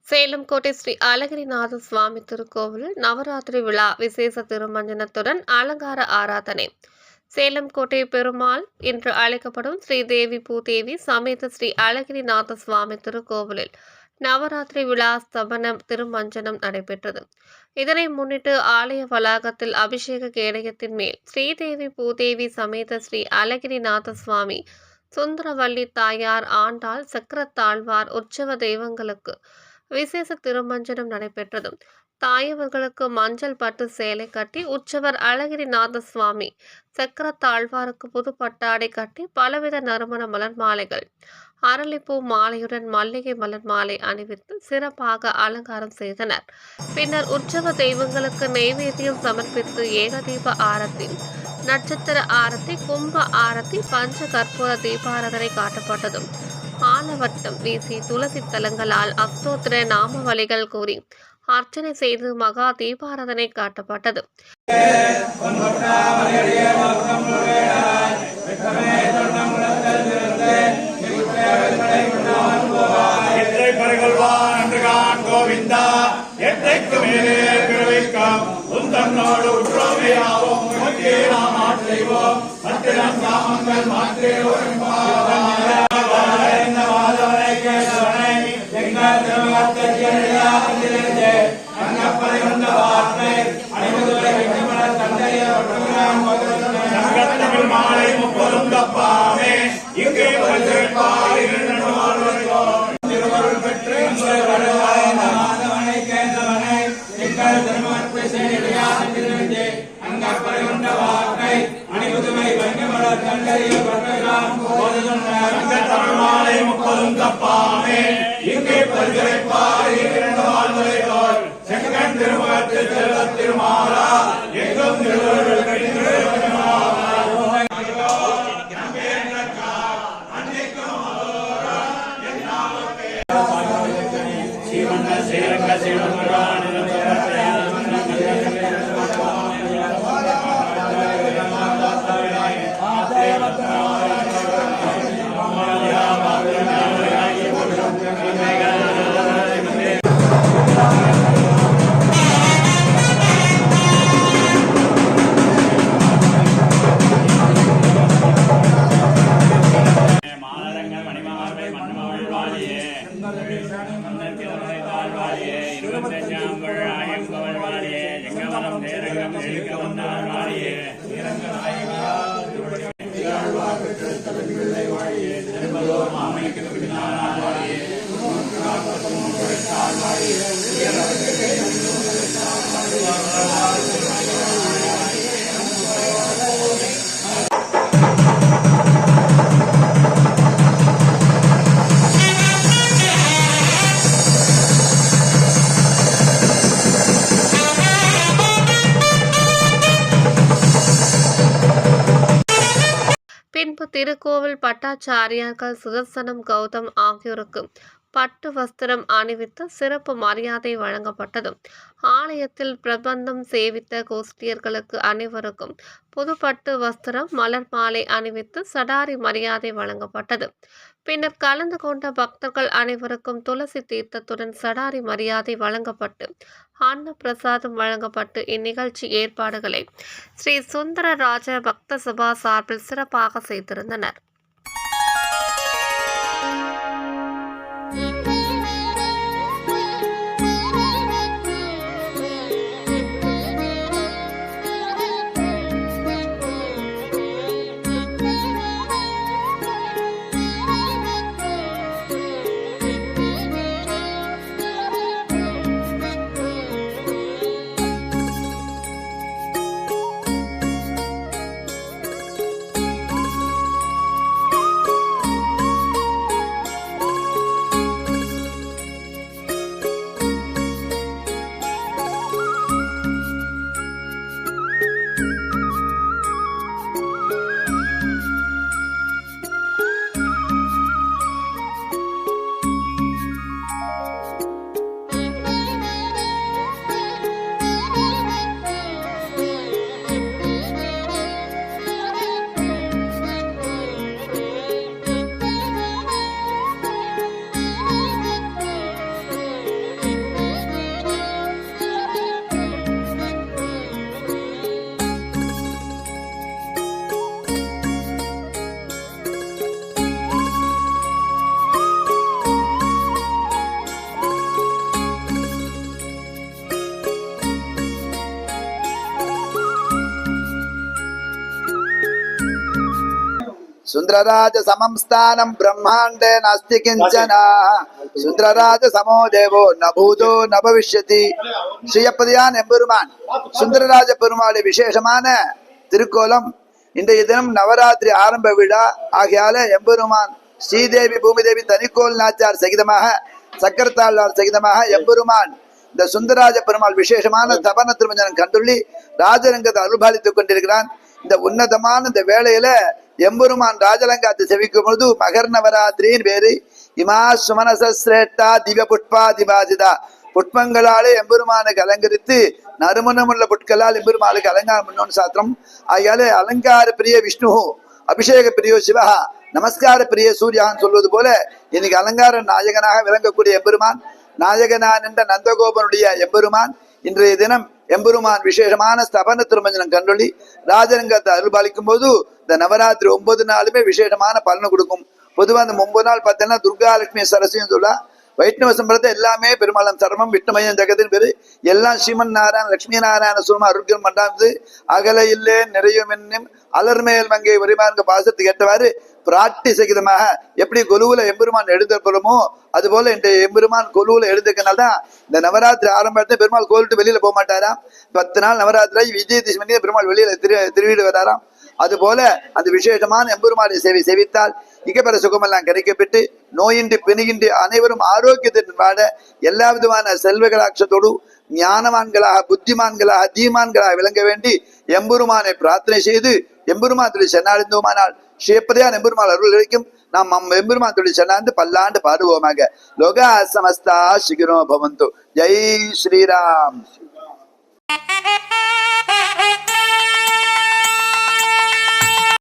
சேலம் கோட்டை ஸ்ரீ அழகிரிநாத சுவாமி திருக்கோவிலில் நவராத்திரி விழா விசேஷ திருமஞ்சனத்துடன் அலங்கார ஆராதனை. சேலம் கோட்டை பெருமாள் என்று அழைக்கப்படும் ஸ்ரீதேவி பூதேவி சமேத ஸ்ரீ அழகிரிநாத சுவாமி திருக்கோவிலில் நவராத்திரி விழா ஸ்தபன திருமஞ்சனம் நடைபெற்றது. இதனை முன்னிட்டு ஆலய வளாகத்தில் அபிஷேக கேடயத்தின் மேல் ஸ்ரீதேவி பூதேவி சமேத ஸ்ரீ அழகிரிநாத சுவாமி, சுந்தரவல்லி தாயார், ஆண்டாள், சக்கரத்தாழ்வார், உற்சவ தெய்வங்களுக்கு விசேஷ திருமஞ்சனம் நடைபெற்றது. தாயவர்களுக்கு மஞ்சள் பட்டு சேலை கட்டி, உற்சவர் அழகிரிநாத சுவாமி சக்கரத்தாழ்வாருக்கு புது பட்டாடை கட்டி பலவித நறுமண மலர் மாலைகள், அரளிப்பூ மாலையுடன் மல்லிகை மலர் மாலை அணிவித்து சிறப்பாக அலங்காரம் செய்தனர். பின்னர் உற்சவ தெய்வங்களுக்கு நெய்வேத்தியம் சமர்ப்பித்து ஏகதீப ஆரத்தி, நட்சத்திர ஆரத்தி, கும்ப ஆரத்தி, பஞ்ச கற்பூர தீபாராதனை காட்டப்பட்டது. ஆலவட்டம் வீசி துளசி தலங்களால் அஸ்தோத்திர நாமவலிகள் கூறி அர்ச்சனை செய்து மகா தீபாராதனை காட்டப்பட்டது. மாலை முப்பதும் தப்பாமே இங்கே திருவருள் பெற்று மாலை முப்பதும் தப்பாமே இங்கே செங்கன் திருமுகத்தில் செல்வ திருமாலா எங்கும் திருவருள் பெற்று பின்பு திருக்கோவில் பட்டாச்சாரியார்கள் சுதர்சனம் கௌதம் ஆகியோருக்கு பட்டு வஸ்திரம் அணிவித்து சிறப்பு மரியாதை வழங்கப்பட்டது. ஆலயத்தில் பிரபந்தம் சேவித்த கோஷ்டியர்களுக்கு அனைவருக்கும் புது பட்டு வஸ்திரம், மலர் மாலை அணிவித்து சடாரி மரியாதை வழங்கப்பட்டது. பின்னர் கலந்து கொண்ட பக்தர்கள் அனைவருக்கும் துளசி தீர்த்தத்துடன் சடாரி மரியாதை வழங்கப்பட்டு அன்ன பிரசாதம் வழங்கப்பட்டு இந்நிகழ்ச்சி ஏற்பாடுகளை ஸ்ரீ சுந்தரராஜ பக்த சபா சார்பில் சிறப்பாக செய்திருந்தனர். சுந்தரராஜ சமம் ஸ்தானம் பிரம்மாண்டே நாஸ்தி கிஞ்சன சுந்தரராஜ சமோ தேவோ நபூதோ நபவிஷ்யதி. ஸ்ரீயப்பதியான் எம்பெருமான் சுந்தரராஜ பெருமாளுடைய விசேஷமான திருக்கோலம். இன்றைய தினம் நவராத்திரி ஆரம்ப விழா ஆகையால எம்பெருமான் ஸ்ரீதேவி பூமிதேவி தனிக்கோல் நாச்சார் சகிதமாக சக்கரத்தாழ்வார் சகிதமாக எம்பெருமான் இந்த சுந்தரராஜ பெருமாள் விசேஷமான தபன திருமஞ்சனம் கண்டுள்ளி ராஜரங்கத்தை அருள்பாலித்துக் கொண்டிருக்கிறான். இந்த உன்னதமான இந்த வேளையில எம்பெருமான் ராஜலங்காத்தை செவிக்கும் பொழுது மகர் நவராத்திரியின் பேரு. இமா சுமனசிரேஷ்டா திவ்ய புஷ்பா திபாஜிதா. புஷ்பங்களாலே எம்பெருமானுக்கு அலங்கரித்து நறுமணமுள்ள புட்களால் எம்பெருமானுக்கு அலங்காரம் பண்ணோன்னு சாத்திரம். ஆகையாலே அலங்கார பிரிய விஷ்ணு அபிஷேக பிரியோ சிவா நமஸ்கார பிரிய சூர்யான்னு சொல்வது போல இன்னைக்கு அலங்கார நாயகனாக விளங்கக்கூடிய எம்பெருமான் நாயகனான் என்ற நந்தகோபனுடைய எம்பெருமான் இன்றைய தினம் எம்பெருமான் விசேஷமான ஸ்தபன திருமஞ்சனம் கண்டொழி ராஜரங்கத்தை அருள்பாலிக்கும் போது இந்த நவராத்திரி 9 நாளுமே விசேஷமான பலனை கொடுக்கும். பொதுவாக அந்த 9 நாள் பார்த்தீங்கன்னா துர்கா லட்சுமி சரஸ்வதியும் சொல்ல வைஷ்ணவ சம்பிரத்தை எல்லாமே பெருமாளம் சர்மம் விஷ்ணுமயம் ஜெகத்தின் பேரு எல்லாம் ஸ்ரீமன் நாராயண லட்சுமி நாராயண சுரமா அருட்கள் மண்டாந்து அகல இல்லே நிறையும் என்னும் அலர்மேல் மங்கை வரிமார்க்க பாசத்துக்கு ஏற்றவாறு பிராட்டி சகிதமாக எப்படி கொலுவுல எம்பெருமான் எழுந்தப்பறமோ அது போல இன்றைய எம்பெருமான் கொலுவுல எழுந்திருக்கனால்தான் இந்த நவராத்திரி ஆரம்பத்தை பெருமாள் கோவிட்டு வெளியில போக மாட்டாராம். 10 நாள் நவராத்திரி விஜயதசமி பெருமாள் வெளியில திருவீடு வராராம். அது போல அந்த விசேஷமான எம்பெருமானுடைய சேவை சேவித்தால் இகப்பெற சுகமெல்லாம் கிடைக்கப்பட்டு நோயின்றி பிணியின்றி அனைவரும் ஆரோக்கியத்தின் வாட எல்லா விதமான செல்வகளாட்சத்தோடு ஞானவான்களாக புத்திமான்களாக தீமான்களாக விளங்க வேண்டி எம்பெருமானை பிரார்த்தனை செய்து எம்பெருமான் தொழில் சென்னாழ்ந்தோமானால் ஸ்ரீப்பதியான் எம்பெருமாள் அருள் கிடைக்கும். நாம் எம்பெருமான் தொழில் சென்னாந்து பல்லாண்டு பாடுவோமாக. லோகா சமஸ்தா சிகிரோ பவந்து. ஜெய் ஸ்ரீராம்.